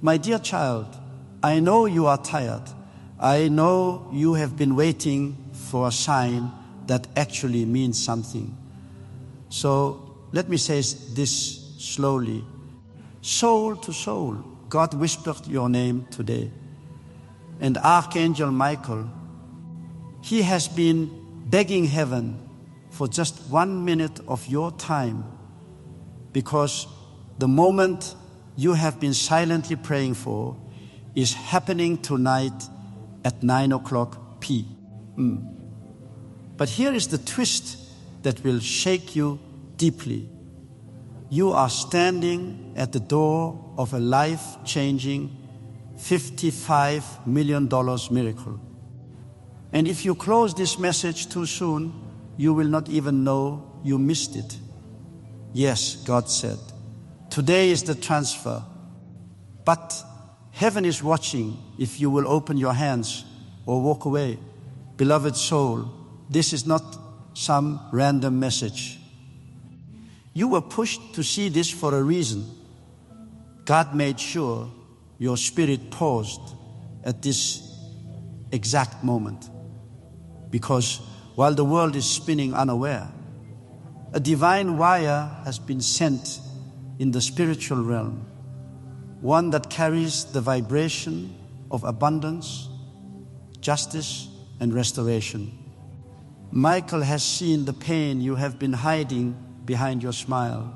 My dear child, I know you are tired. I know you have been waiting for a sign that actually means something. So let me say this slowly. Soul to soul, God whispered your name today. And Archangel Michael, he has been begging heaven for just 1 minute of your time, because the moment you have been silently praying for is happening tonight at 9:00 p.m. But here is the twist that will shake you deeply. You are standing at the door of a life-changing $55 million miracle. And if you close this message too soon, you will not even know you missed it. Yes, God said, today is the transfer. But heaven is watching if you will open your hands or walk away. Beloved soul, this is not some random message. You were pushed to see this for a reason. God made sure your spirit paused at this exact moment. Because while the world is spinning unaware, a divine wire has been sent in the spiritual realm, one that carries the vibration of abundance, justice, and restoration. Michael has seen the pain you have been hiding behind your smile.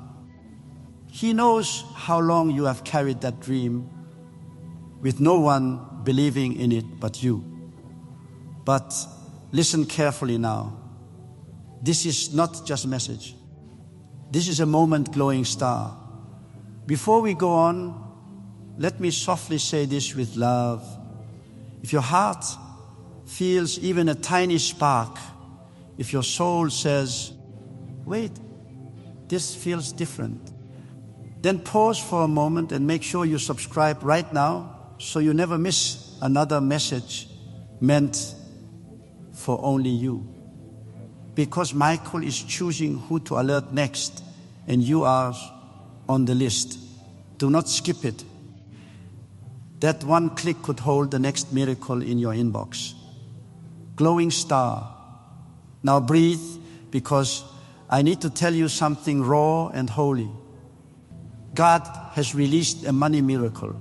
He knows how long you have carried that dream with no one believing in it but you. But listen carefully now. This is not just a message. This is a moment glowing star. Before we go on, let me softly say this with love. If your heart feels even a tiny spark, if your soul says, wait, this feels different, then pause for a moment and make sure you subscribe right now so you never miss another message meant for only you. Because Michael is choosing who to alert next, and you are on the list. Do not skip it. That one click could hold the next miracle in your inbox. Glowing star. Now breathe, because I need to tell you something raw and holy. God has released a money miracle,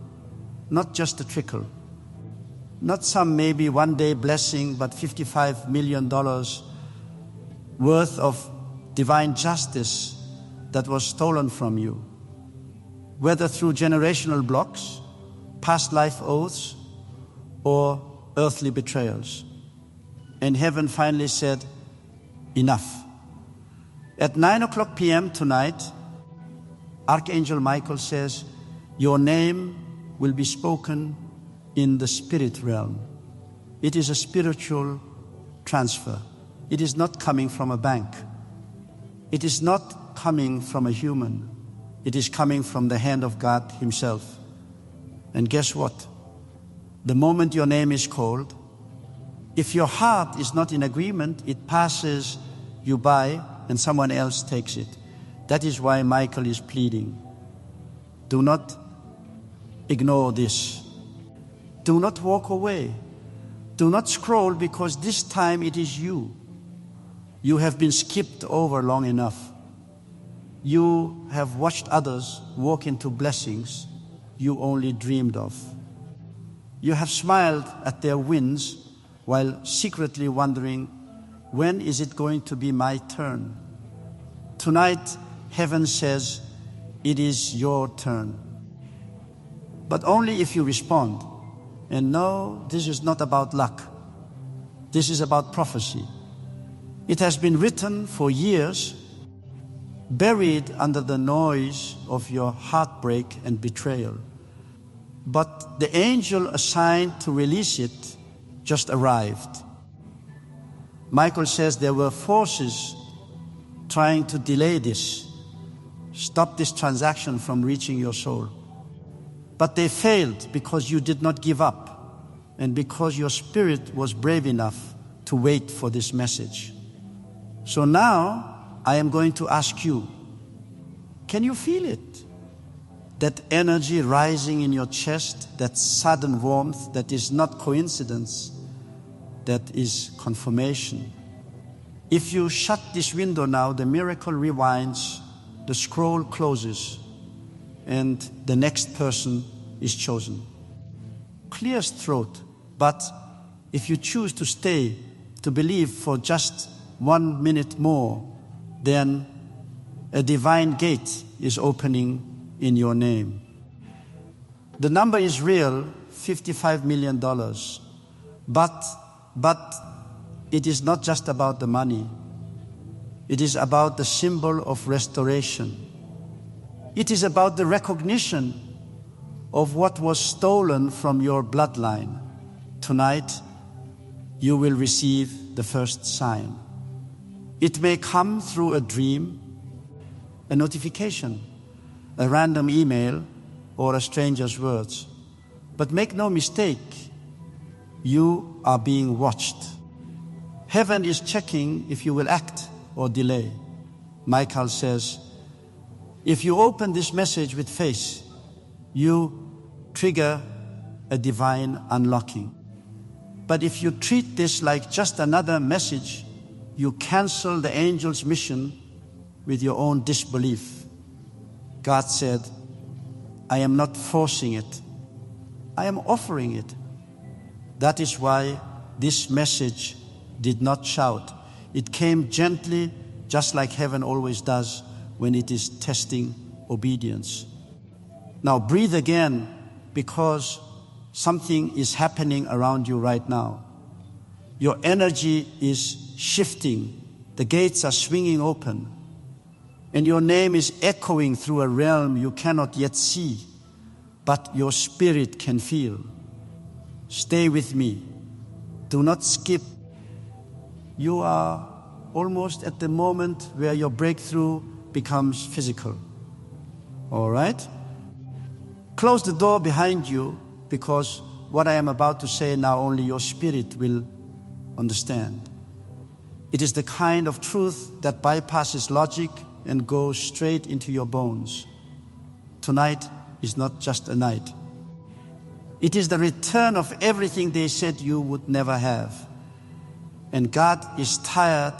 not just a trickle. Not some maybe one-day blessing, but $55 million worth of divine justice that was stolen from you, whether through generational blocks, past life oaths, or earthly betrayals. And heaven finally said, enough. At 9:00 p.m. tonight, Archangel Michael says, your name will be spoken in the spirit realm. It is a spiritual transfer. It is not coming from a bank. It is not coming from a human. It is coming from the hand of God Himself. And guess what? The moment your name is called, if your heart is not in agreement, it passes you by and someone else takes it. That is why Michael is pleading. Do not ignore this. Do not walk away. Do not scroll, because this time it is you. You have been skipped over long enough. You have watched others walk into blessings you only dreamed of. You have smiled at their wins while secretly wondering, when is it going to be my turn? Tonight, heaven says, it is your turn. But only if you respond. And no, this is not about luck. This is about prophecy. It has been written for years, buried under the noise of your heartbreak and betrayal. But the angel assigned to release it just arrived. Michael says there were forces trying to delay this, stop this transaction from reaching your soul. But they failed because you did not give up and because your spirit was brave enough to wait for this message. So now I am going to ask you, can you feel it? that energy rising in your chest, that sudden warmth, that is not coincidence, that is confirmation. If you shut this window now, the miracle rewinds, the scroll closes, and the next person is chosen. Clear as throat, but if you choose to stay, to believe for just 1 minute more, then a divine gate is opening in your name. The number is real, $55 million. But it is not just about the money. It is about the symbol of restoration. It is about the recognition of what was stolen from your bloodline. Tonight, you will receive the first sign. It may come through a dream, a notification, a random email, or a stranger's words. But make no mistake, you are being watched. Heaven is checking if you will act or delay. Michael says, if you open this message with faith, you trigger a divine unlocking. But if you treat this like just another message, you cancel the angel's mission with your own disbelief. God said, I am not forcing it. I am offering it. That is why this message did not shout. It came gently, just like heaven always does when it is testing obedience. Now breathe again, because something is happening around you right now. Your energy is shifting. The gates are swinging open. And your name is echoing through a realm you cannot yet see, but your spirit can feel. Stay with me. Do not skip. You are almost at the moment where your breakthrough becomes physical. All right? Close the door behind you, because what I am about to say now only your spirit will understand. It is the kind of truth that bypasses logic and goes straight into your bones. Tonight is not just a night. It is the return of everything they said you would never have. And God is tired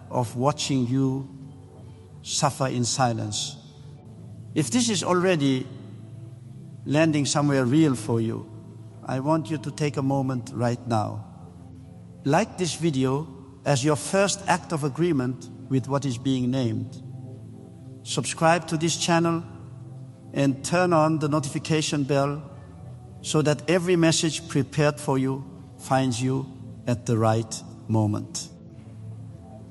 of watching you suffer in silence. If this is already landing somewhere real for you, I want you to take a moment right now. Like this video as your first act of agreement with what is being named. Subscribe to this channel and turn on the notification bell so that every message prepared for you finds you at the right moment.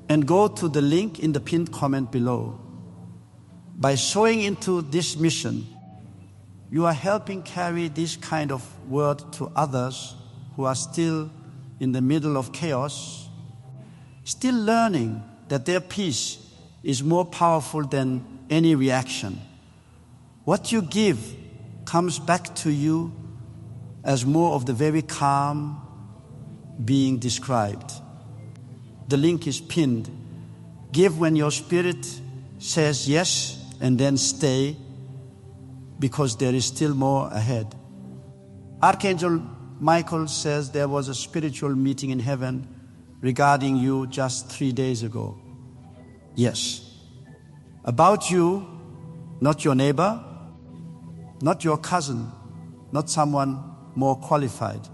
And go to the link in the pinned comment below. By sowing into this mission, you are helping carry this kind of word to others who are still in the middle of chaos, still learning that their peace is more powerful than any reaction. What you give comes back to you as more of the very calm being described. The link is pinned. Give when your spirit says yes, and then stay, because there is still more ahead. Archangel Michael says there was a spiritual meeting in heaven regarding you just 3 days ago. Yes. About you, not your neighbor, not your cousin, not someone more qualified.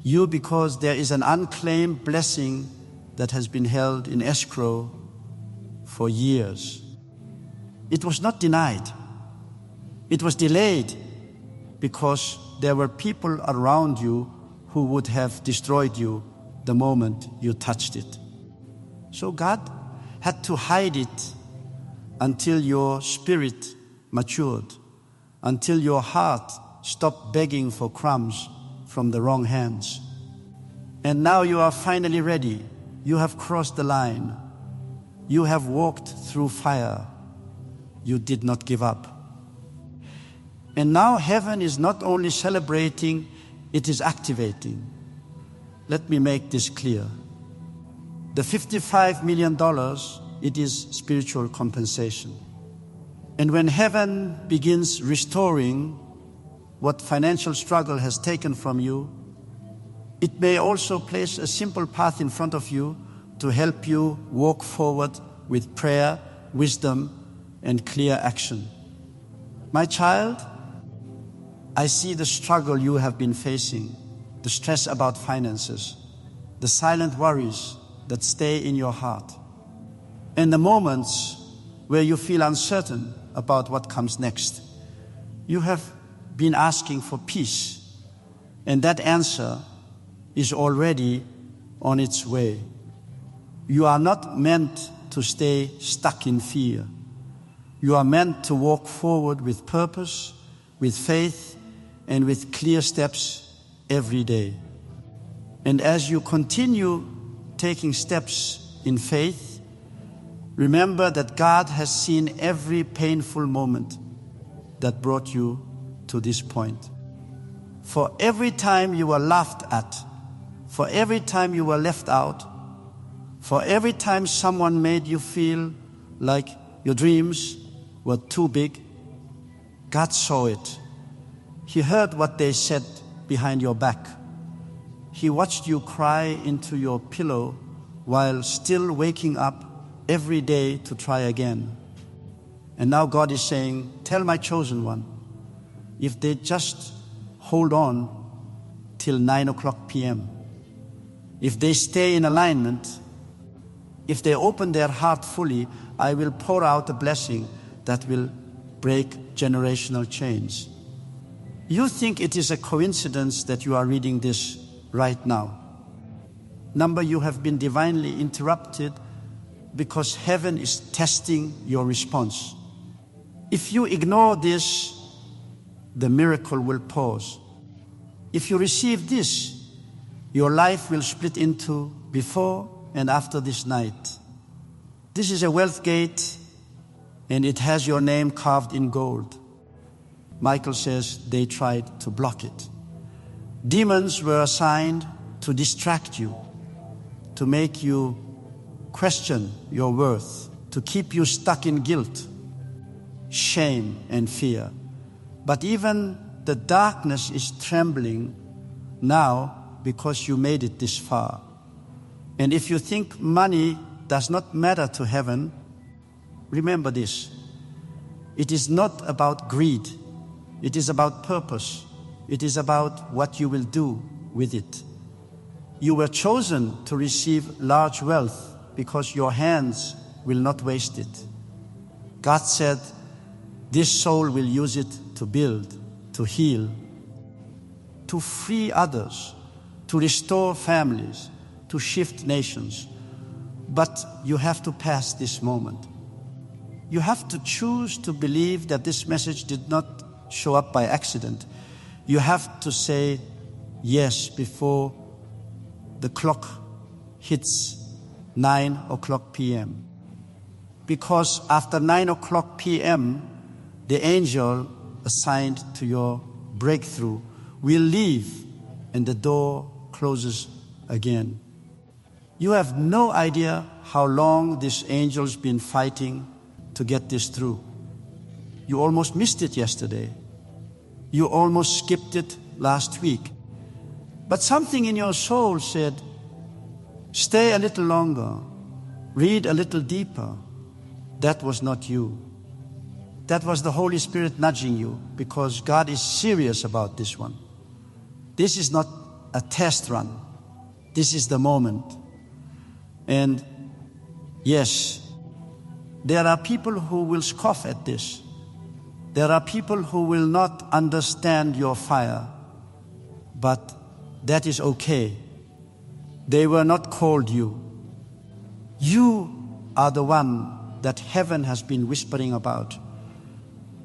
You, because there is an unclaimed blessing that has been held in escrow for years. It was not denied. It was delayed because there were people around you who would have destroyed you the moment you touched it. So God had to hide it until your spirit matured, until your heart stopped begging for crumbs from the wrong hands. And now you are finally ready. You have crossed the line. You have walked through fire. You did not give up. And now heaven is not only celebrating, it is activating. Let me make this clear. The $55 million, it is spiritual compensation. And when heaven begins restoring what financial struggle has taken from you, it may also place a simple path in front of you to help you walk forward with prayer, wisdom, and clear action. My child, I see the struggle you have been facing, the stress about finances, the silent worries that stay in your heart, and the moments where you feel uncertain about what comes next. You have been asking for peace, and that answer is already on its way. You are not meant to stay stuck in fear. You are meant to walk forward with purpose, with faith, and with clear steps every day. And as you continue taking steps in faith, remember that God has seen every painful moment that brought you to this point. For every time you were laughed at, for every time you were left out, for every time someone made you feel like your dreams were too big, God saw it. He heard what they said behind your back. He watched you cry into your pillow while still waking up every day to try again. And now God is saying, tell my chosen one, if they just hold on till 9:00 p.m., if they stay in alignment, if they open their heart fully, I will pour out a blessing that will break generational chains. You think it is a coincidence that you are reading this right now. Number, you have been divinely interrupted because heaven is testing your response. If you ignore this, the miracle will pause. If you receive this, your life will split into before and after this night. This is a wealth gate, and it has your name carved in gold. Michael says they tried to block it. Demons were assigned to distract you, to make you question your worth, to keep you stuck in guilt, shame, and fear. But even the darkness is trembling now because you made it this far. And if you think money does not matter to heaven, remember this. It is not about greed. It is about purpose. It is about what you will do with it. You were chosen to receive large wealth because your hands will not waste it. God said, this soul will use it to build, to heal, to free others, to restore families, to shift nations. But you have to pass this moment. You have to choose to believe that this message did not show up by accident. You have to say yes before the clock hits 9:00 p.m. Because after 9:00 p.m., the angel assigned to your breakthrough will leave and the door closes again. You have no idea how long this angel's been fighting to get this through. You almost missed it yesterday. You almost skipped it last week. But something in your soul said, stay a little longer, read a little deeper. That was not you. That was the Holy Spirit nudging you, because God is serious about this one. This is not a test run. This is the moment. And yes, there are people who will scoff at this. There are people who will not understand your fire, but that is okay. They were not called you. You are the one that heaven has been whispering about,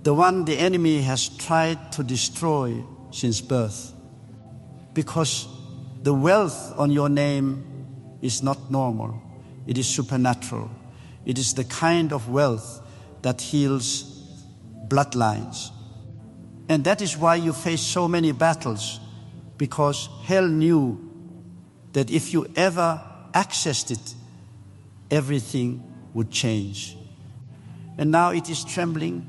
the one the enemy has tried to destroy since birth. Because the wealth on your name is not normal. It is supernatural. It is the kind of wealth that heals bloodlines. And that is why you face so many battles, because hell knew that if you ever accessed it, everything would change. And now it is trembling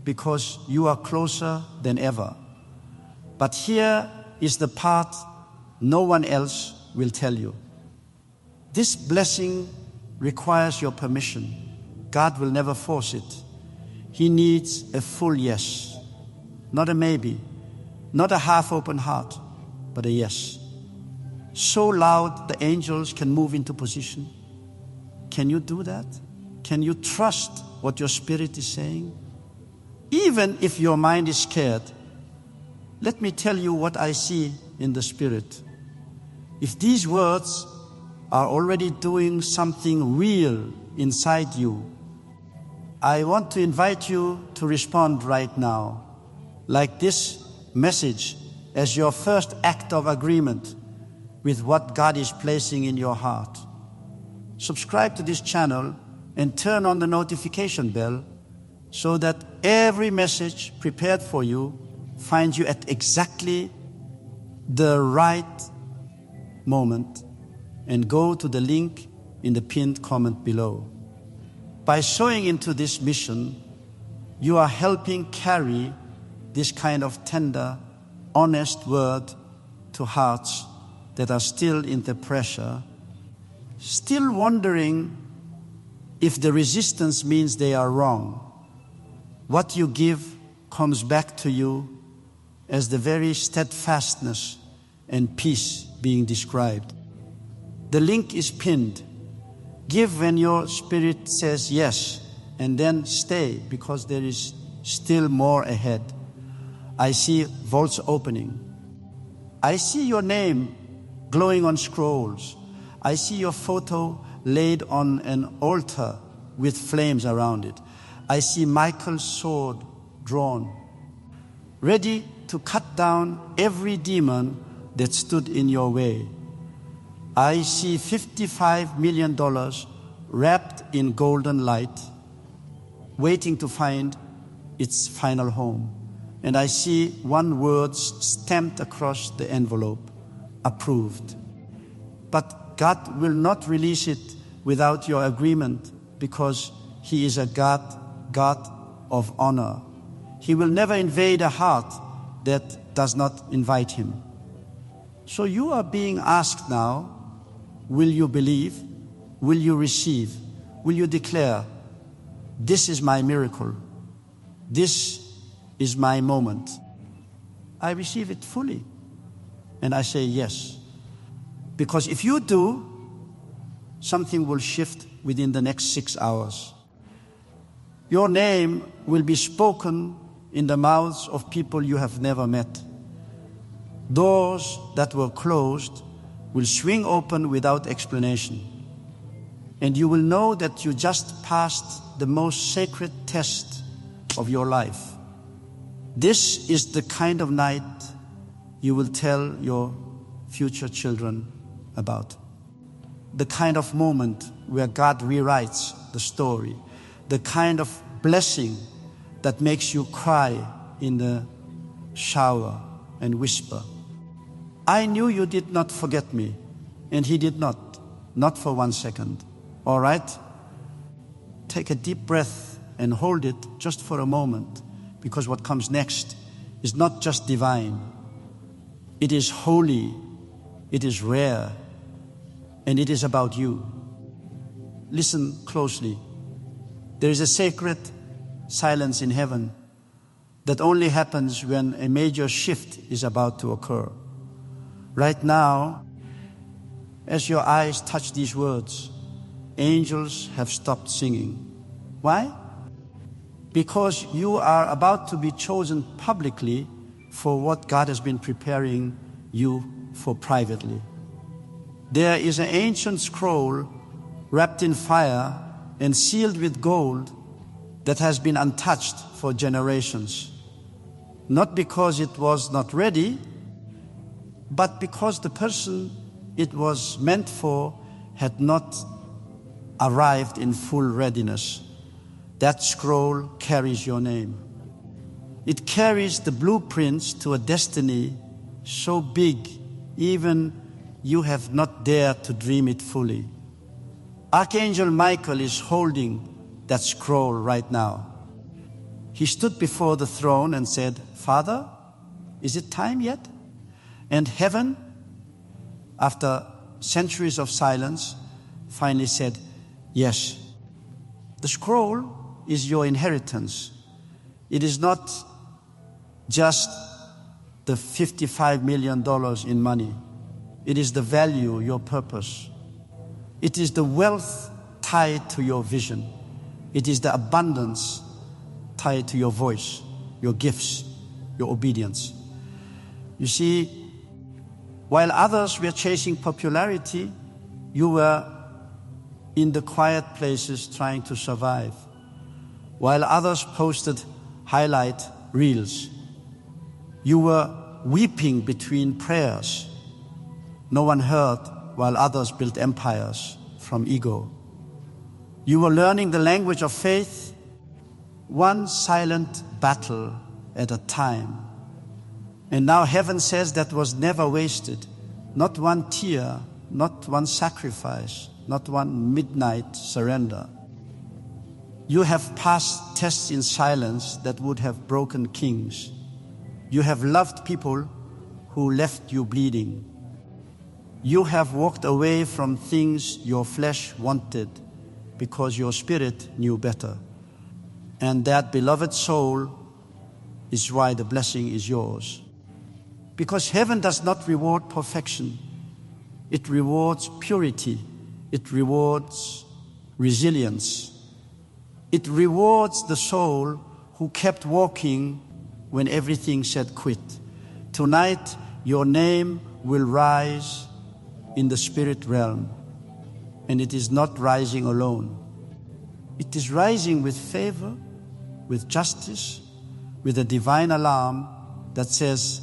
because you are closer than ever. But here is the part no one else will tell you. This blessing requires your permission. God will never force it. He needs a full yes, not a maybe, not a half-open heart, but a yes. So loud the angels can move into position. Can you do that? Can you trust what your spirit is saying? Even if your mind is scared, let me tell you what I see in the spirit. If these words are already doing something real inside you, I want to invite you to respond right now, like this message as your first act of agreement with what God is placing in your heart. Subscribe to this channel and turn on the notification bell so that every message prepared for you finds you at exactly the right moment, and go to the link in the pinned comment below. By sowing into this mission, you are helping carry this kind of tender, honest word to hearts that are still in the pressure, still wondering if the resistance means they are wrong. What you give comes back to you as the very steadfastness and peace being described. The link is pinned. Give when your spirit says yes, and then stay, because there is still more ahead. I see vaults opening. I see your name glowing on scrolls. I see your photo laid on an altar with flames around it. I see Michael's sword drawn, ready to cut down every demon that stood in your way. I see $55 million wrapped in golden light, waiting to find its final home. And I see one word stamped across the envelope: approved. But God will not release it without your agreement, because He is a God of honor. He will never invade a heart that does not invite Him. So you are being asked now, will you believe? Will you receive? Will you declare, this is my miracle. This is my moment. I receive it fully. And I say yes. Because if you do, something will shift within the next 6 hours. Your name will be spoken in the mouths of people you have never met. Doors that were closed will swing open without explanation. And you will know that you just passed the most sacred test of your life. This is the kind of night you will tell your future children about. The kind of moment where God rewrites the story. The kind of blessing that makes you cry in the shower and whisper, I knew you did not forget me. And He did not for 1 second. All right? Take a deep breath and hold it just for a moment, because what comes next is not just divine. It is holy, it is rare, and it is about you. Listen closely. There is a sacred silence in heaven that only happens when a major shift is about to occur. Right now, as your eyes touch these words, angels have stopped singing. Why? Because you are about to be chosen publicly for what God has been preparing you for privately. There is an ancient scroll wrapped in fire and sealed with gold that has been untouched for generations. Not because it was not ready, but because the person it was meant for had not arrived in full readiness. That scroll carries your name. It carries the blueprints to a destiny so big, even you have not dared to dream it fully. Archangel Michael is holding that scroll right now. he stood before the throne and said, "Father, is it time yet?" And heaven, after centuries of silence, finally said, "Yes." The scroll is your inheritance. It is not just the $55 million in money. It is the value, your purpose. It is the wealth tied to your vision. It is the abundance tied to your voice, your gifts, your obedience. You see, while others were chasing popularity, you were in the quiet places trying to survive. While others posted highlight reels, you were weeping between prayers. No one heard while others built empires from ego. You were learning the language of faith, one silent battle at a time. And now heaven says that was never wasted. Not one tear, not one sacrifice, not one midnight surrender. You have passed tests in silence that would have broken kings. You have loved people who left you bleeding. You have walked away from things your flesh wanted because your spirit knew better. And that beloved soul is why the blessing is yours. Because heaven does not reward perfection. It rewards purity. It rewards resilience. It rewards the soul who kept walking when everything said quit. Tonight, your name will rise in the spirit realm. And it is not rising alone. It is rising with favor, with justice, with a divine alarm that says,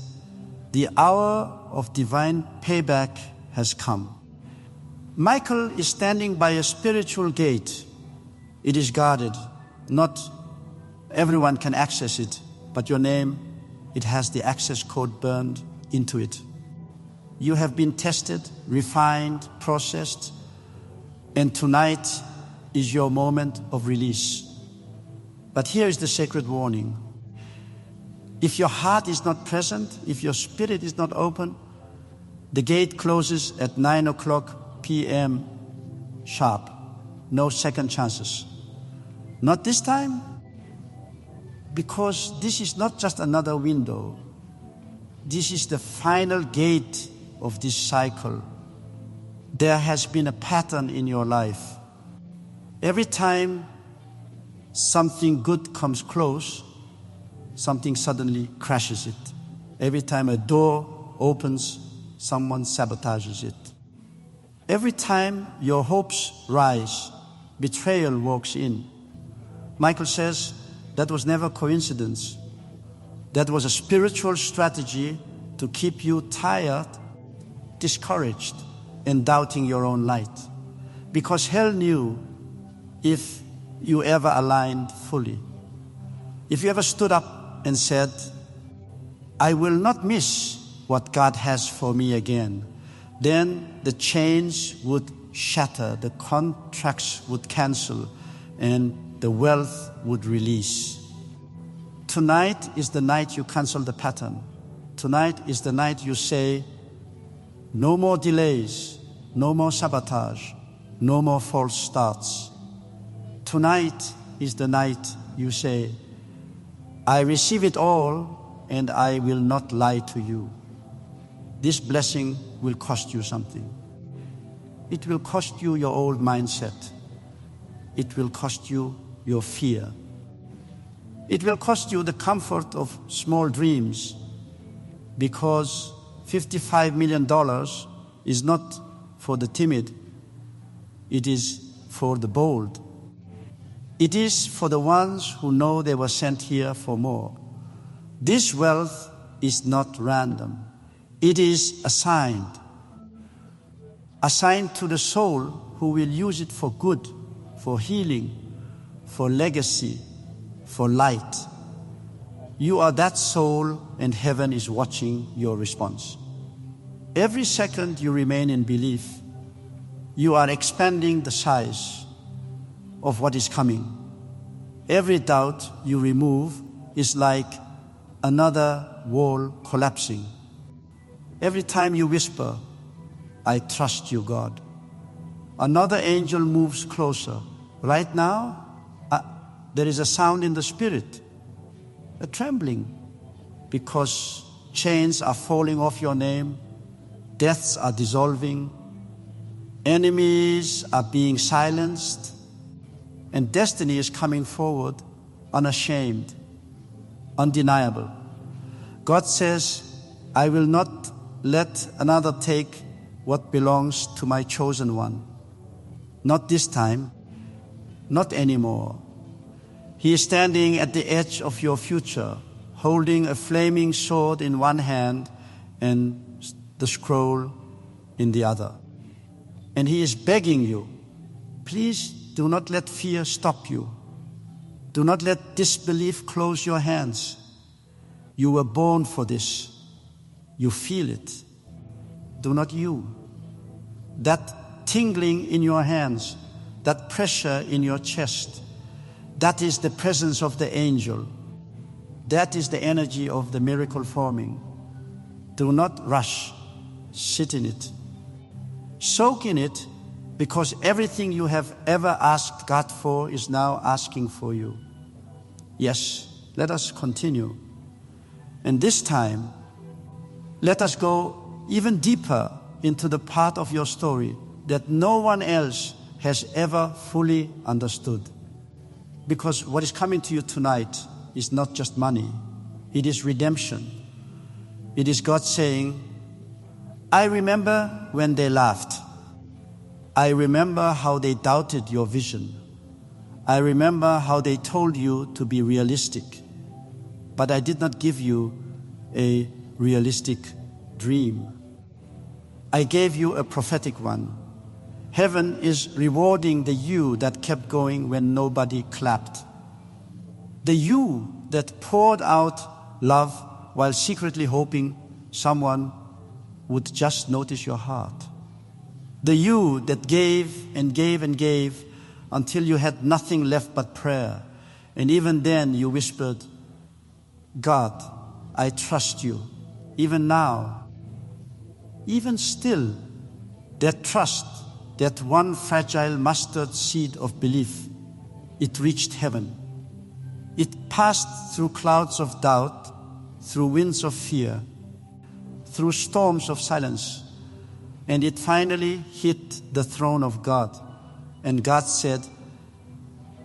the hour of divine payback has come. Michael is standing by a spiritual gate. It is guarded. Not everyone can access it, but your name, it has the access code burned into it. You have been tested, refined, processed, and tonight is your moment of release. But here is the sacred warning. If your heart is not present, if your spirit is not open, the gate closes at 9:00 p.m. sharp. No second chances. Not this time, because this is not just another window. This is the final gate of this cycle. There has been a pattern in your life. Every time something good comes close, something suddenly crashes it. Every time a door opens, someone sabotages it. Every time your hopes rise, betrayal walks in. Michael says that was never coincidence. That was a spiritual strategy to keep you tired, discouraged, and doubting your own light. Because hell knew if you ever aligned fully. If you ever stood up and said, I will not miss what God has for me again, then the chains would shatter, the contracts would cancel, and the wealth would release. Tonight is the night you cancel the pattern. Tonight is the night you say, no more delays, no more sabotage, no more false starts. Tonight is the night you say, I receive it all and I will not lie to you. This blessing will cost you something. It will cost you your old mindset. It will cost you your fear. It will cost you the comfort of small dreams, because $55 million is not for the timid. It is for the bold. It is for the ones who know they were sent here for more. This wealth is not random. It is assigned to the soul who will use it for good, for healing, for legacy, for light. You are that soul, and heaven is watching your response. Every second you remain in belief, you are expanding the size of what is coming. every doubt you remove is like another wall collapsing. Every time you whisper, I trust you, God, another angel moves closer. Right now, there is a sound in the spirit, a trembling, because chains are falling off your name, deaths are dissolving, enemies are being silenced, and destiny is coming forward unashamed, undeniable. God says, I will not let another take what belongs to my chosen one. Not this time, not anymore. He is standing at the edge of your future, holding a flaming sword in one hand and the scroll in the other. And he is begging you, please do not let fear stop you. Do not let disbelief close your hands. You were born for this. You feel it. Do not you. That tingling in your hands, that pressure in your chest, that is the presence of the angel. That is the energy of the miracle forming. Do not rush. Sit in it. Soak in it, because everything you have ever asked God for is now asking for you. Yes, let us continue. And this time, let us go even deeper into the part of your story that no one else has ever fully understood. Because what is coming to you tonight is not just money. It is redemption. It is God saying, I remember when they laughed. I remember how they doubted your vision. I remember how they told you to be realistic. But I did not give you a realistic dream. I gave you a prophetic one. Heaven is rewarding the you that kept going when nobody clapped. The you that poured out love while secretly hoping someone would just notice your heart. The you that gave and gave and gave until you had nothing left but prayer. And even then you whispered, God, I trust you. Even now, even still, that trust, that one fragile mustard seed of belief, it reached heaven. It passed through clouds of doubt, through winds of fear, through storms of silence, and it finally hit the throne of God. And God said,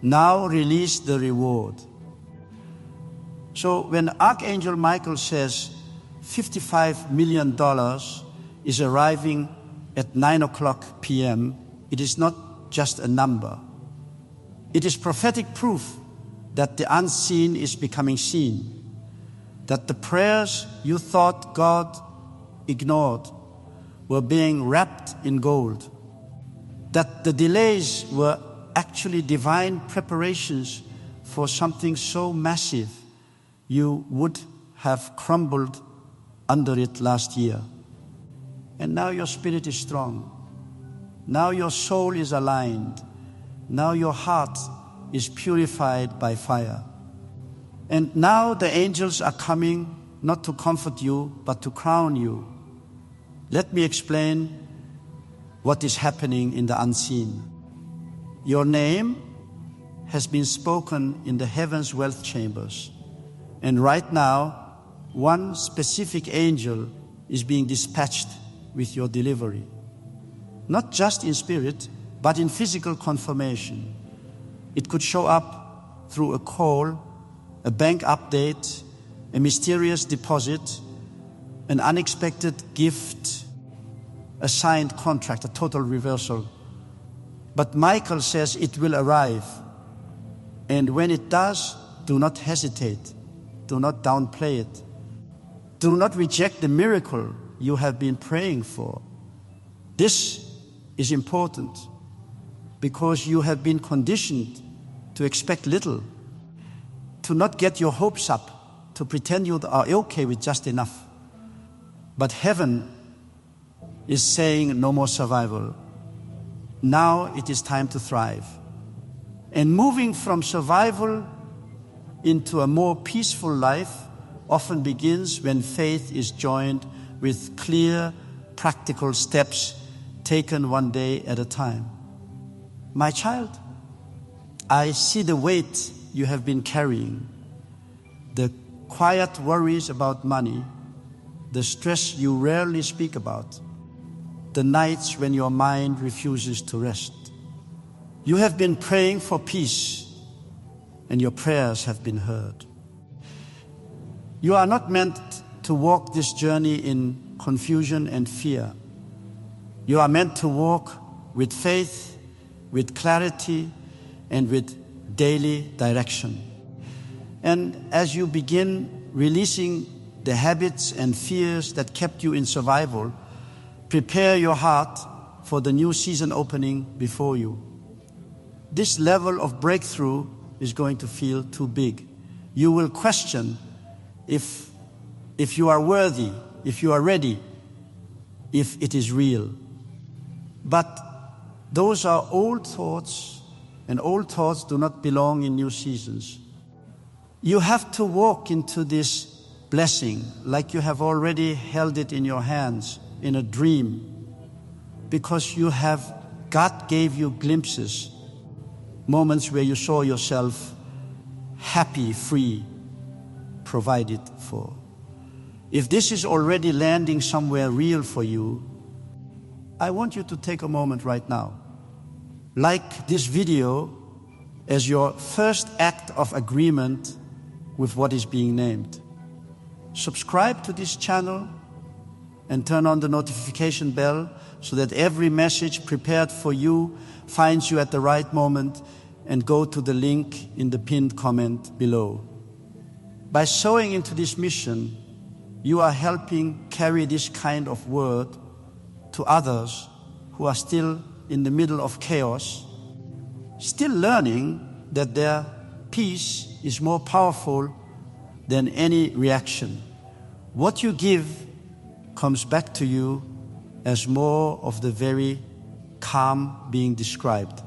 now release the reward. So when Archangel Michael says $55 million is arriving at 9:00 p.m., it is not just a number. It is prophetic proof that the unseen is becoming seen, that the prayers you thought God ignored were being wrapped in gold, that the delays were actually divine preparations for something so massive you would have crumbled under it last year. And now your spirit is strong. Now your soul is aligned. Now your heart is purified by fire. And now the angels are coming not to comfort you, but to crown you. Let me explain what is happening in the unseen. Your name has been spoken in the heaven's wealth chambers. And right now, one specific angel is being dispatched with your delivery. Not just in spirit, but in physical confirmation. It could show up through a call, a bank update, a mysterious deposit, an unexpected gift, a signed contract, a total reversal. But Michael says it will arrive. And when it does, do not hesitate. Do not downplay it. Do not reject the miracle you have been praying for. This is important because you have been conditioned to expect little, to not get your hopes up, to pretend you are okay with just enough. But heaven is saying no more survival. Now it is time to thrive. And moving from survival into a more peaceful life often begins when faith is joined with clear, practical steps taken one day at a time. My child, I see the weight you have been carrying, the quiet worries about money, the stress you rarely speak about, the nights when your mind refuses to rest. You have been praying for peace, and your prayers have been heard. You are not meant to walk this journey in confusion and fear. You are meant to walk with faith, with clarity, and with daily direction. And as you begin releasing the habits and fears that kept you in survival, prepare your heart for the new season opening before you. This level of breakthrough is going to feel too big. You will question if you are worthy, if you are ready, if it is real. But those are old thoughts, and old thoughts do not belong in new seasons. You have to walk into this blessing like you have already held it in your hands in a dream, because God gave you glimpses, moments where you saw yourself happy, free, provided for. If this is already landing somewhere real for you, I want you to take a moment right now, like this video, as your first act of agreement with what is being named. Subscribe to this channel and turn on the notification bell so that every message prepared for you finds you at the right moment, and go to the link in the pinned comment below. By sowing into this mission, you are helping carry this kind of word to others who are still in the middle of chaos, still learning that their peace is more powerful than any reaction. What you give comes back to you as more of the very calm being described.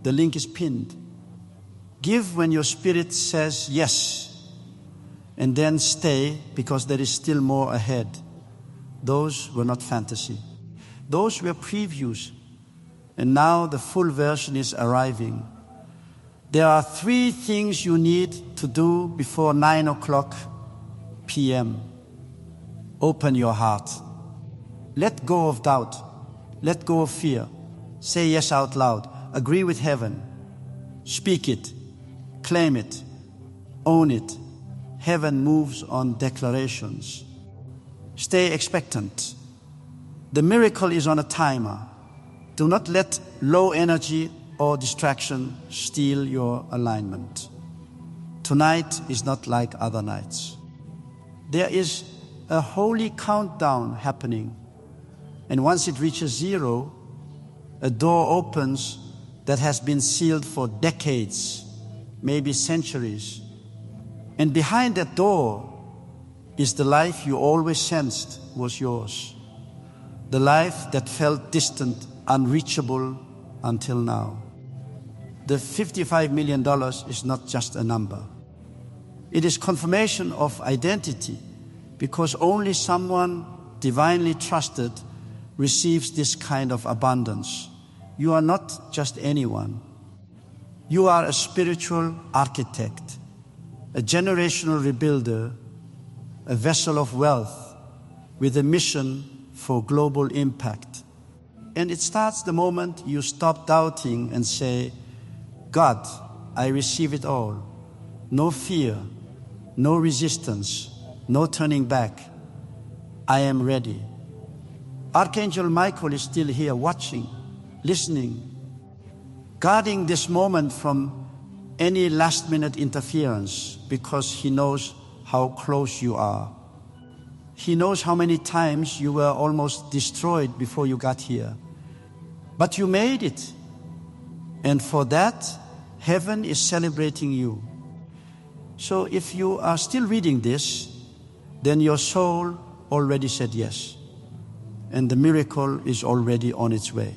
The link is pinned. Give when your spirit says yes, and then stay, because there is still more ahead. Those were not fantasy. Those were previews, and now the full version is arriving. There are 3 things you need to do before 9:00 p.m. Open your heart. Let go of doubt. Let go of fear. Say yes out loud. Agree with heaven. Speak it. Claim it. Own it. Heaven moves on declarations. Stay expectant. The miracle is on a timer. Do not let low energy or distraction steal your alignment. Tonight is not like other nights. There is a holy countdown happening, and once it reaches 0, a door opens that has been sealed for decades, maybe centuries. And behind that door is the life you always sensed was yours. The life that felt distant, unreachable until now. The $55 million is not just a number. It is confirmation of identity, because only someone divinely trusted receives this kind of abundance. You are not just anyone. You are a spiritual architect, a generational rebuilder, a vessel of wealth with a mission for global impact. And it starts the moment you stop doubting and say, God, I receive it all. No fear, no resistance, no turning back. I am ready. Archangel Michael is still here watching, listening, guarding this moment from any last-minute interference, because he knows how close you are. He knows how many times you were almost destroyed before you got here. But you made it. And for that, heaven is celebrating you. So if you are still reading this, then your soul already said yes. And the miracle is already on its way.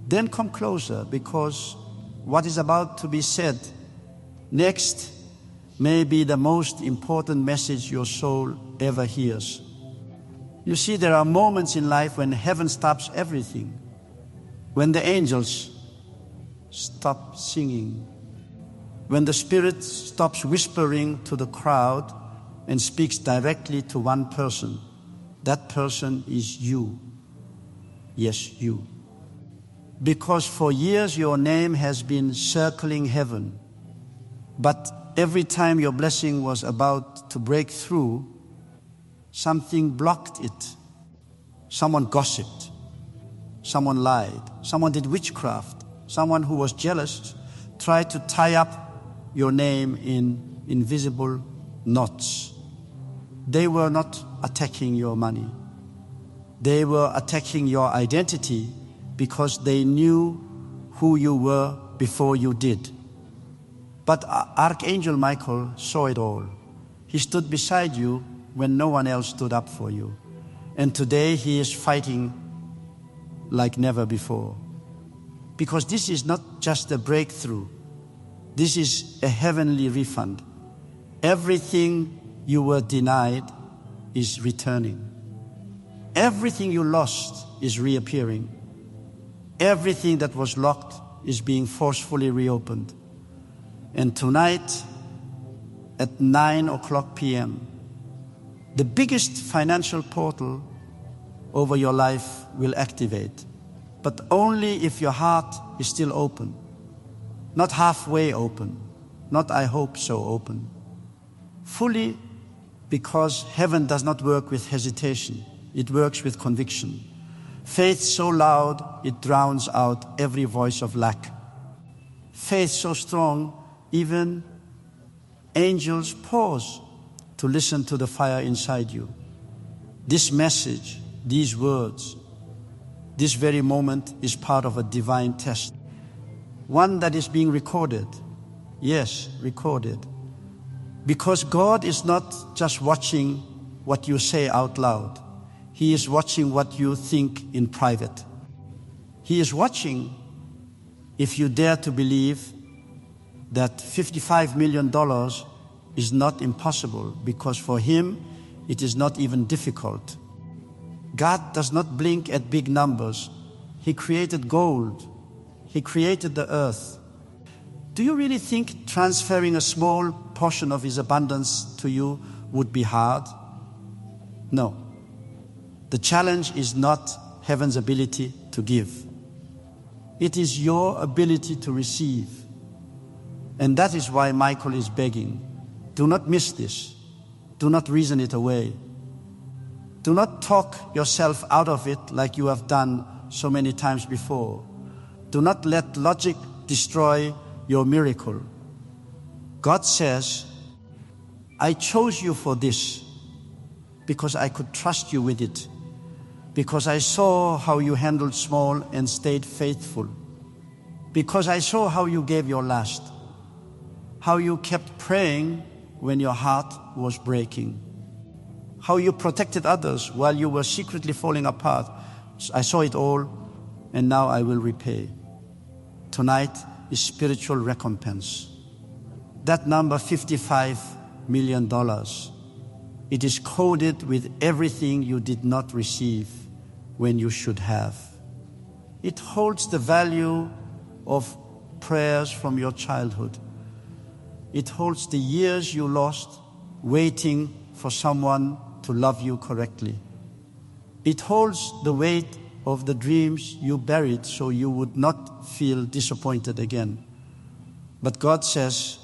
Then come closer, because what is about to be said next may be the most important message your soul ever hears. You see, there are moments in life when heaven stops everything, when the angels stop singing, when the Spirit stops whispering to the crowd and speaks directly to one person. That person is you. Yes, you. Because for years your name has been circling heaven, but every time your blessing was about to break through, something blocked it. Someone gossiped. Someone lied. Someone did witchcraft. Someone who was jealous tried to tie up your name in invisible knots. They were not attacking your money. They were attacking your identity because they knew who you were before you did. But Archangel Michael saw it all. He stood beside you when no one else stood up for you. And today he is fighting like never before. Because this is not just a breakthrough. This is a heavenly refund. Everything you were denied is returning. Everything you lost is reappearing. Everything that was locked is being forcefully reopened. And tonight at 9:00 p.m., the biggest financial portal over your life will activate, but only if your heart is still open, not halfway open, not I hope so open. Fully, because heaven does not work with hesitation, it works with conviction. Faith so loud it drowns out every voice of lack. Faith so strong even angels pause to listen to the fire inside you. This message, these words, this very moment is part of a divine test. One that is being recorded. Yes, recorded. Because God is not just watching what you say out loud. He is watching what you think in private. He is watching if you dare to believe that $55 million is not impossible, because for Him it is not even difficult. God does not blink at big numbers. He created gold. He created the earth. Do you really think transferring a small portion of His abundance to you would be hard? No. The challenge is not heaven's ability to give. It is your ability to receive. And that is why Michael is begging. Do not miss this. Do not reason it away. Do not talk yourself out of it like you have done so many times before. Do not let logic destroy your miracle. God says, I chose you for this because I could trust you with it, because I saw how you handled small and stayed faithful, because I saw how you gave your last, how you kept praying when your heart was breaking, how you protected others while you were secretly falling apart. I saw it all, and now I will repay. Tonight is spiritual recompense. That number, $55 million, it is coded with everything you did not receive when you should have. It holds the value of prayers from your childhood. It holds the years you lost waiting for someone to love you correctly. It holds the weight of the dreams you buried so you would not feel disappointed again. But God says,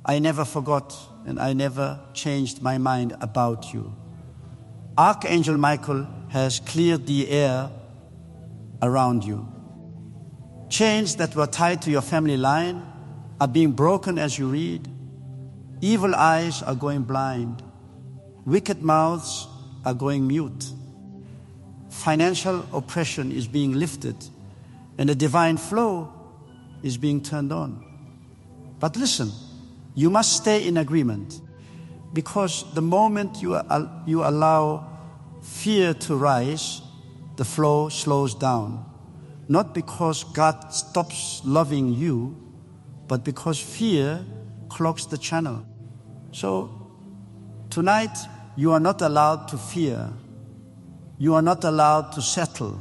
I never forgot and I never changed my mind about you. Archangel Michael has cleared the air around you. Chains that were tied to your family line are being broken as you read. Evil eyes are going blind. Wicked mouths are going mute. Financial oppression is being lifted, and a divine flow is being turned on. But listen, you must stay in agreement, because the moment you allow fear to rise, the flow slows down. Not because God stops loving you, but because fear clogs the channel. So tonight, you are not allowed to fear. You are not allowed to settle.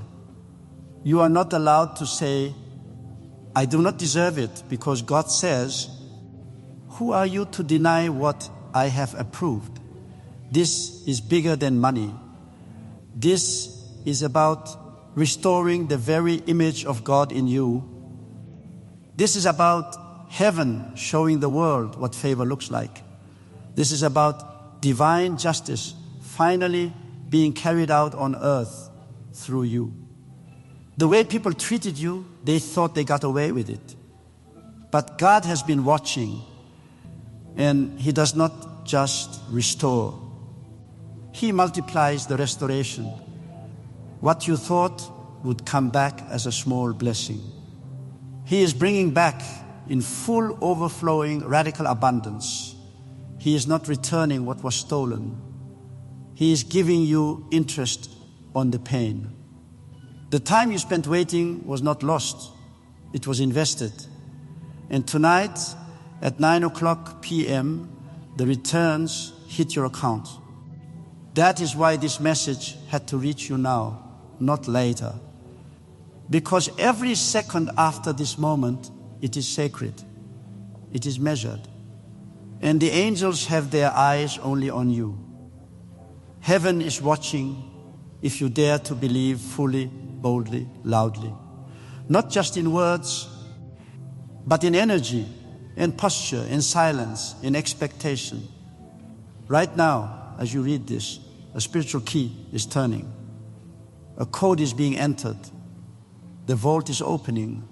You are not allowed to say, I do not deserve it, because God says, who are you to deny what I have approved? This is bigger than money. This is about restoring the very image of God in you. This is about heaven showing the world what favor looks like. This is about divine justice finally being carried out on earth through you. The way people treated you, they thought they got away with it. But God has been watching, and He does not just restore. He multiplies the restoration. What you thought would come back as a small blessing. He is bringing back in full overflowing radical abundance. He is not returning what was stolen. He is giving you interest on the pain. The time you spent waiting was not lost. It was invested. And tonight at 9:00 p.m., the returns hit your account. That is why this message had to reach you now, not later. Because every second after this moment, it is sacred. It is measured. And the angels have their eyes only on you. Heaven is watching if you dare to believe fully, boldly, loudly. Not just in words, but in energy, in posture, in silence, in expectation. Right now, as you read this, a spiritual key is turning. A code is being entered. The vault is opening.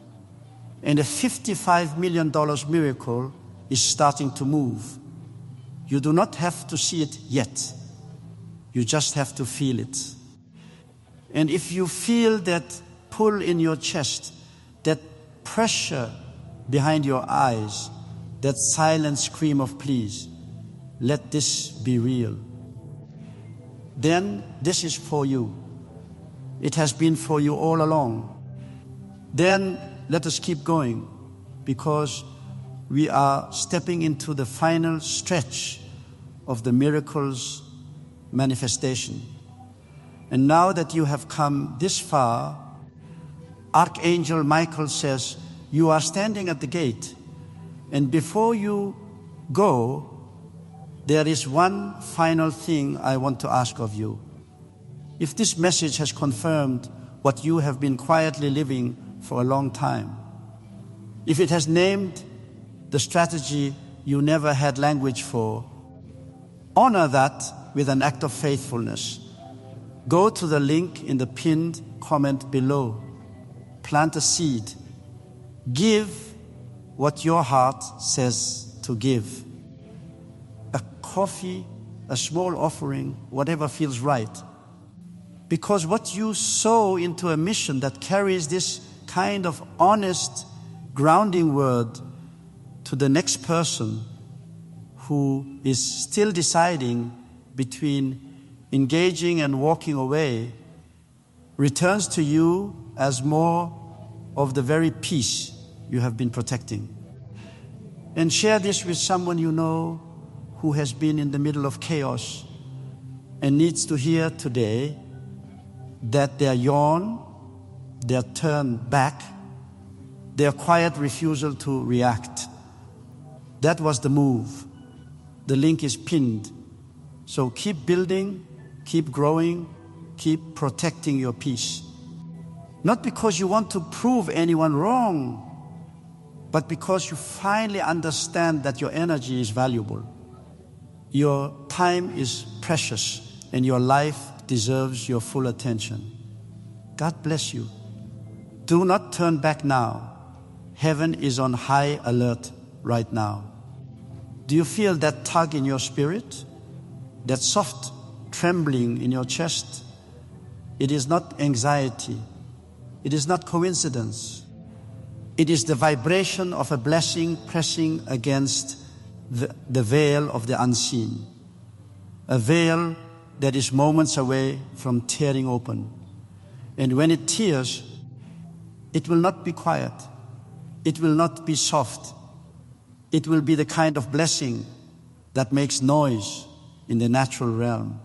And a $55 million miracle is starting to move. You do not have to see it yet. You just have to feel it. And if you feel that pull in your chest, that pressure behind your eyes, that silent scream of please, let this be real. Then this is for you. It has been for you all along. Then let us keep going, because we are stepping into the final stretch of the miracle's manifestation. And now that you have come this far, Archangel Michael says, you are standing at the gate, and before you go, there is one final thing I want to ask of you. If this message has confirmed what you have been quietly living for a long time, if it has named the strategy you never had language for, honor that with an act of faithfulness. Go to the link in the pinned comment below. Plant a seed. Give what your heart says to give. A coffee, a small offering, whatever feels right. Because what you sow into a mission that carries this kind of honest grounding word to the next person who is still deciding between engaging and walking away, returns to you as more of the very peace you have been protecting. And share this with someone you know who has been in the middle of chaos and needs to hear today that their yawn, their turn back, their quiet refusal to react, that was the move. The link is pinned. So keep building, keep growing, keep protecting your peace. Not because you want to prove anyone wrong, but because you finally understand that your energy is valuable. Your time is precious, and your life deserves your full attention. God bless you. Do not turn back now. Heaven is on high alert right now. Do you feel that tug in your spirit? That soft trembling in your chest? It is not anxiety. It is not coincidence. It is the vibration of a blessing pressing against the veil of the unseen. A veil that is moments away from tearing open. And when it tears, it will not be quiet. It will not be soft. It will be the kind of blessing that makes noise in the natural realm.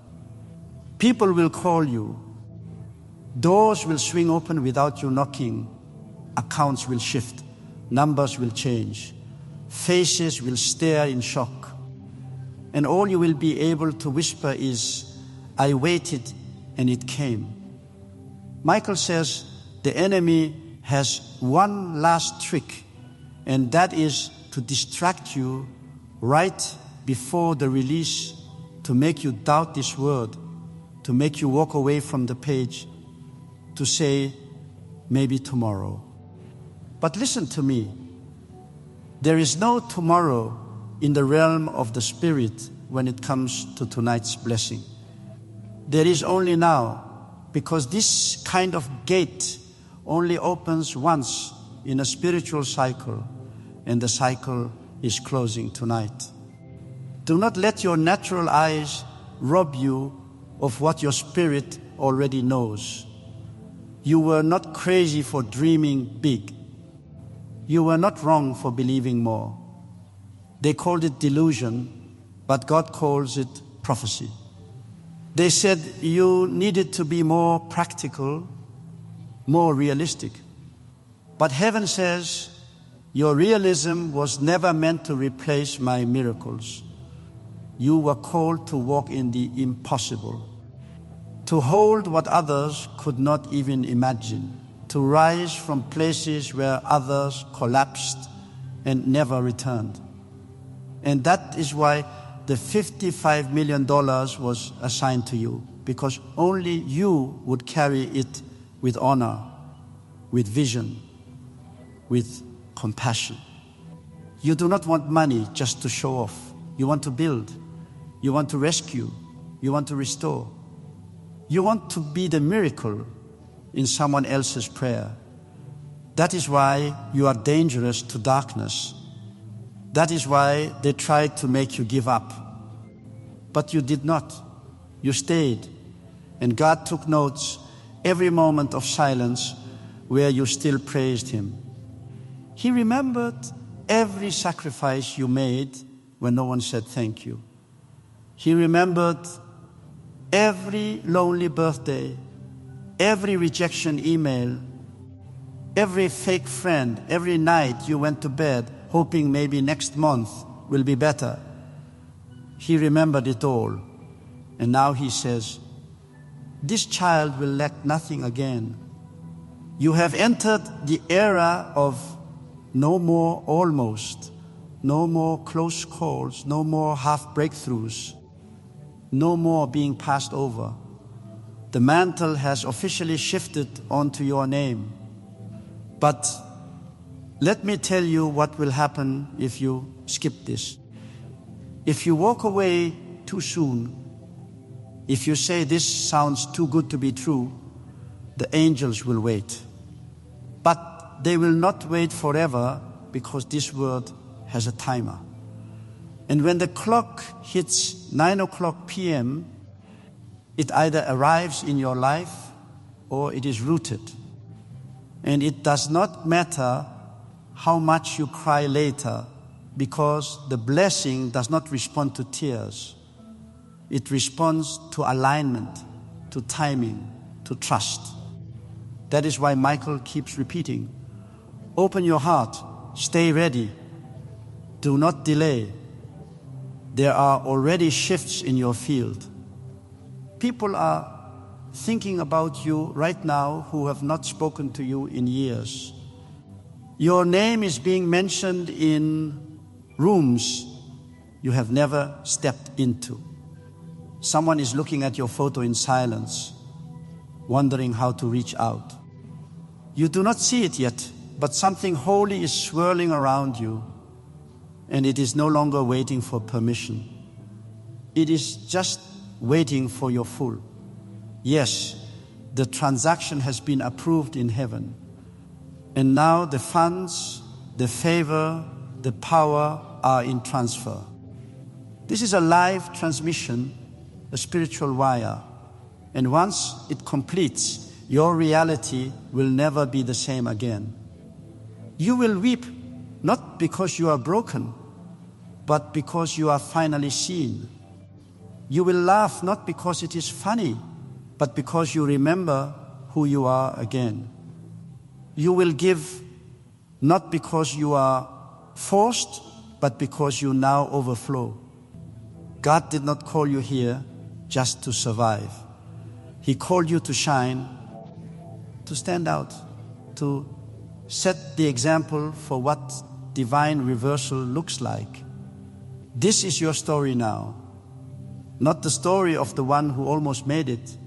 People will call you. Doors will swing open without you knocking. Accounts will shift. Numbers will change. Faces will stare in shock. And all you will be able to whisper is, I waited and it came. Michael says the enemy has one last trick, and that is to distract you right before the release, to make you doubt this word, to make you walk away from the page, to say, maybe tomorrow. But listen to me. There is no tomorrow in the realm of the Spirit when it comes to tonight's blessing. There is only now, because this kind of gate only opens once in a spiritual cycle, and the cycle is closing tonight. Do not let your natural eyes rob you of what your spirit already knows. You were not crazy for dreaming big. You were not wrong for believing more. They called it delusion, but God calls it prophecy. They said you needed to be more practical, more realistic. But heaven says, your realism was never meant to replace my miracles. You were called to walk in the impossible, to hold what others could not even imagine, to rise from places where others collapsed and never returned. And that is why the $55 million was assigned to you, because only you would carry it with honor, with vision, with compassion. You do not want money just to show off. You want to build. You want to rescue. You want to restore. You want to be the miracle in someone else's prayer. That is why you are dangerous to darkness. That is why they tried to make you give up. But you did not. You stayed. And God took notes every moment of silence where you still praised Him. He remembered every sacrifice you made when no one said thank you. He remembered every lonely birthday, every rejection email, every fake friend, every night you went to bed hoping maybe next month will be better. He remembered it all. And now He says, this child will lack nothing again. You have entered the era of no more almost, no more close calls, no more half breakthroughs, no more being passed over. The mantle has officially shifted onto your name. But let me tell you what will happen if you skip this. If you walk away too soon, if you say this sounds too good to be true, the angels will wait. But they will not wait forever, because this word has a timer. And when the clock hits 9 o'clock p.m., it either arrives in your life or it is rooted. And it does not matter how much you cry later, because the blessing does not respond to tears. It responds to alignment, to timing, to trust. That is why Michael keeps repeating, open your heart, stay ready, do not delay. There are already shifts in your field. People are thinking about you right now who have not spoken to you in years. Your name is being mentioned in rooms you have never stepped into. Someone is looking at your photo in silence, wondering how to reach out. You do not see it yet, but something holy is swirling around you, and it is no longer waiting for permission. It is just waiting for your full. Yes, the transaction has been approved in heaven. And now the funds, the favor, the power are in transfer. This is a live transmission, a spiritual wire. And once it completes, your reality will never be the same again. You will weep, not because you are broken, but because you are finally seen. You will laugh not because it is funny, but because you remember who you are again. You will give not because you are forced, but because you now overflow. God did not call you here just to survive. He called you to shine, to stand out, to set the example for what divine reversal looks like. This is your story now. Not the story of the one who almost made it,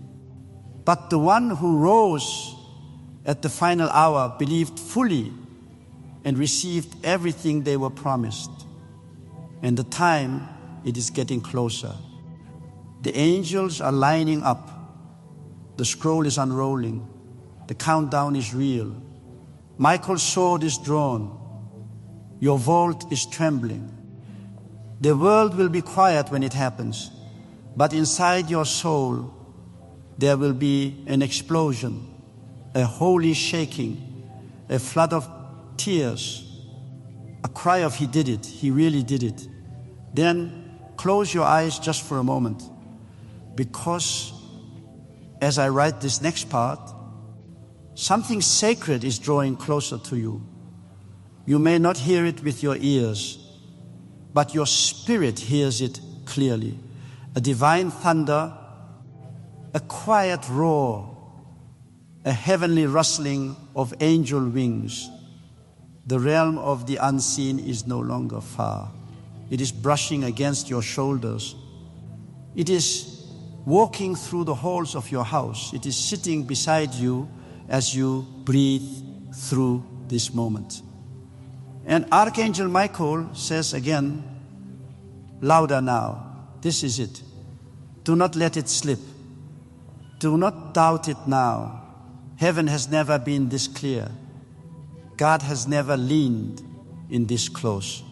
but the one who rose at the final hour, believed fully, and received everything they were promised. And the time, it is getting closer. The angels are lining up. The scroll is unrolling. The countdown is real. Michael's sword is drawn. Your vault is trembling. The world will be quiet when it happens, but inside your soul, there will be an explosion, a holy shaking, a flood of tears, a cry of "He did it, He really did it." Then close your eyes just for a moment, because as I write this next part, something sacred is drawing closer to you. You may not hear it with your ears, but your spirit hears it clearly. A divine thunder, a quiet roar, a heavenly rustling of angel wings. The realm of the unseen is no longer far. It is brushing against your shoulders. It is walking through the halls of your house. It is sitting beside you as you breathe through this moment. And Archangel Michael says again, louder now, this is it. Do not let it slip. Do not doubt it now. Heaven has never been this clear. God has never leaned in this close.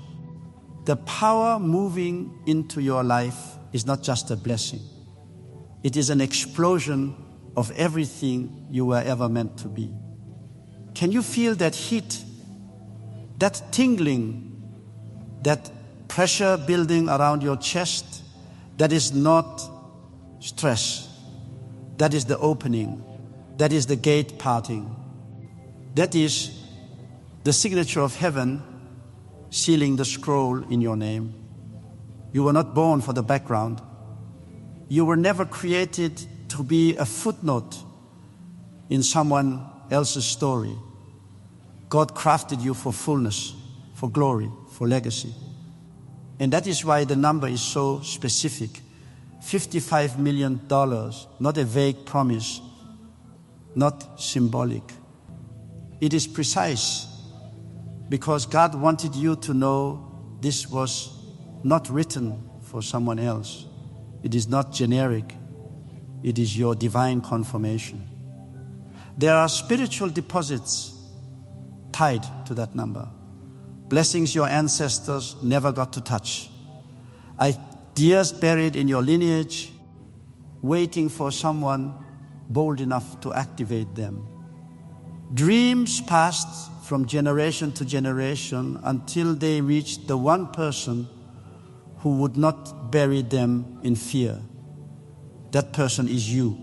The power moving into your life is not just a blessing. It is an explosion of everything you were ever meant to be. Can you feel that heat, that tingling, that pressure building around your chest? That is not stress. That is the opening. That is the gate parting. That is the signature of heaven sealing the scroll in your name. You were not born for the background. You were never created to be a footnote in someone else's story. God crafted you for fullness, for glory, for legacy. And that is why the number is so specific. $55 million, not a vague promise, not symbolic. It is precise because God wanted you to know this was not written for someone else. It is not generic. It is your divine confirmation. There are spiritual deposits tied to that number. Blessings your ancestors never got to touch. Ideas buried in your lineage, waiting for someone bold enough to activate them. Dreams passed from generation to generation until they reached the one person who would not bury them in fear. That person is you.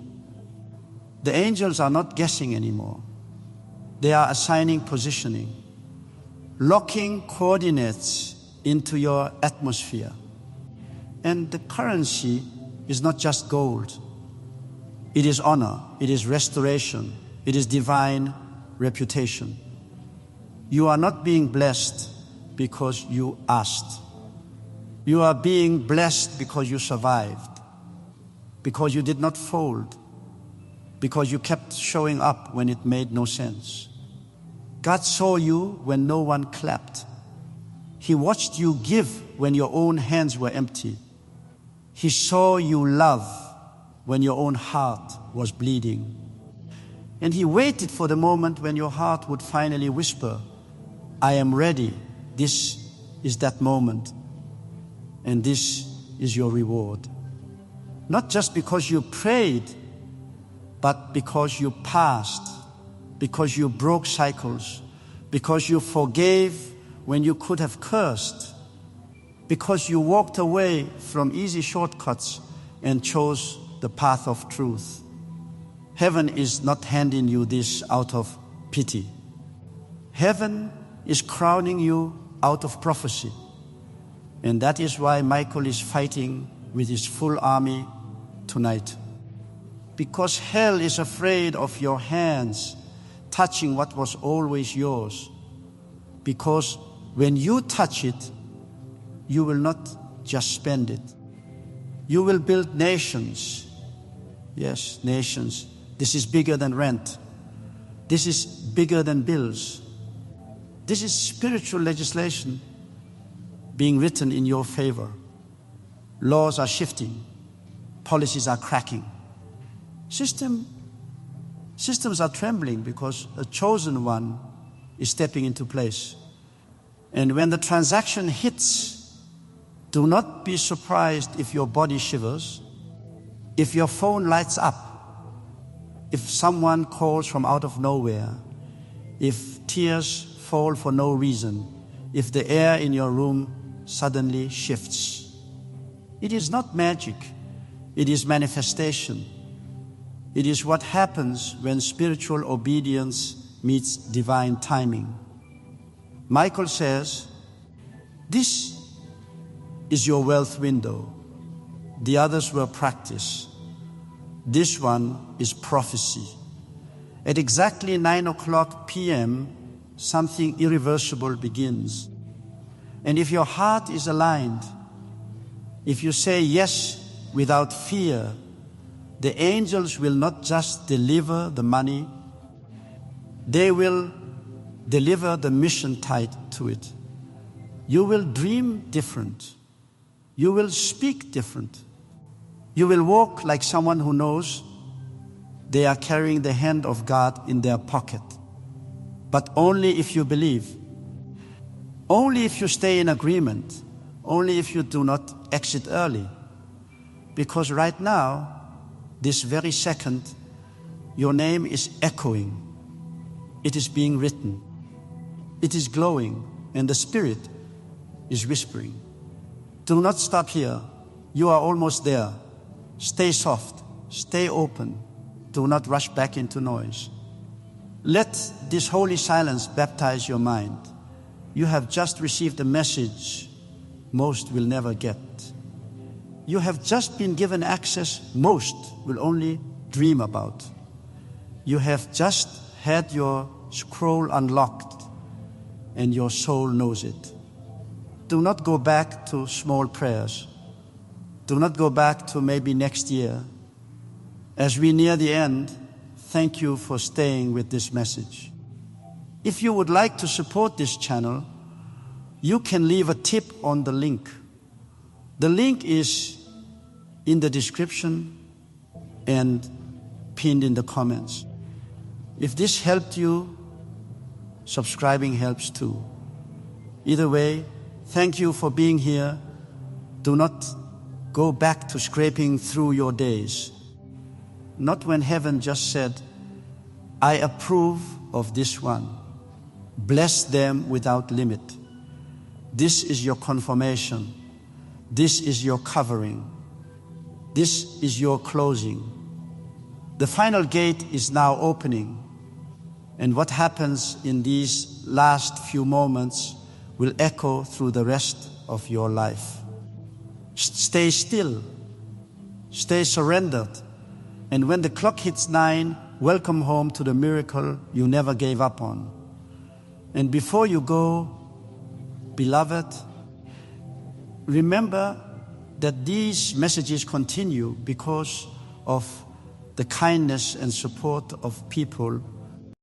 The angels are not guessing anymore. They are assigning positioning, locking coordinates into your atmosphere. And the currency is not just gold. It is honor, it is restoration, it is divine reputation. You are not being blessed because you asked. You are being blessed because you survived, because you did not fold, because you kept showing up when it made no sense. God saw you when no one clapped. He watched you give when your own hands were empty. He saw you love when your own heart was bleeding. And He waited for the moment when your heart would finally whisper, I am ready. This is that moment. And this is your reward. Not just because you prayed, but because you passed, because you broke cycles, because you forgave when you could have cursed, because you walked away from easy shortcuts and chose the path of truth. Heaven is not handing you this out of pity. Heaven is crowning you out of prophecy. And that is why Michael is fighting with his full army tonight. Because hell is afraid of your hands touching what was always yours. Because when you touch it, you will not just spend it. You will build nations. Yes, nations. This is bigger than rent. This is bigger than bills. This is spiritual legislation being written in your favor. Laws are shifting. Policies are cracking. Systems are trembling because a chosen one is stepping into place. And when the transaction hits, do not be surprised if your body shivers, if your phone lights up, if someone calls from out of nowhere, if tears fall for no reason, if the air in your room suddenly shifts. It is not magic. It is manifestation. It is what happens when spiritual obedience meets divine timing. Michael says, this is your wealth window. The others were practice. This one is prophecy. At exactly 9:00 p.m., something irreversible begins. And if your heart is aligned, if you say yes without fear, the angels will not just deliver the money, they will deliver the mission tied to it. You will dream different. You will speak different. You will walk like someone who knows they are carrying the hand of God in their pocket. But only if you believe. Only if you stay in agreement. Only if you do not exit early. Because right now, this very second, your name is echoing. It is being written. It is glowing, and the Spirit is whispering. Do not stop here. You are almost there. Stay soft. Stay open. Do not rush back into noise. Let this holy silence baptize your mind. You have just received a message most will never get. You have just been given access most will only dream about. You have just had your scroll unlocked, and your soul knows it. Do not go back to small prayers. Do not go back to maybe next year. As we near the end, thank you for staying with this message. If you would like to support this channel, you can leave a tip on the link. The link is in the description and pinned in the comments. If this helped you, subscribing helps too. Either way, thank you for being here. Do not go back to scraping through your days. Not when heaven just said, I approve of this one. Bless them without limit. This is your confirmation. This is your covering. This is your closing. The final gate is now opening. And what happens in these last few moments will echo through the rest of your life. Stay still. Stay surrendered. And when the clock hits 9, welcome home to the miracle you never gave up on. And before you go, beloved, remember that these messages continue because of the kindness and support of people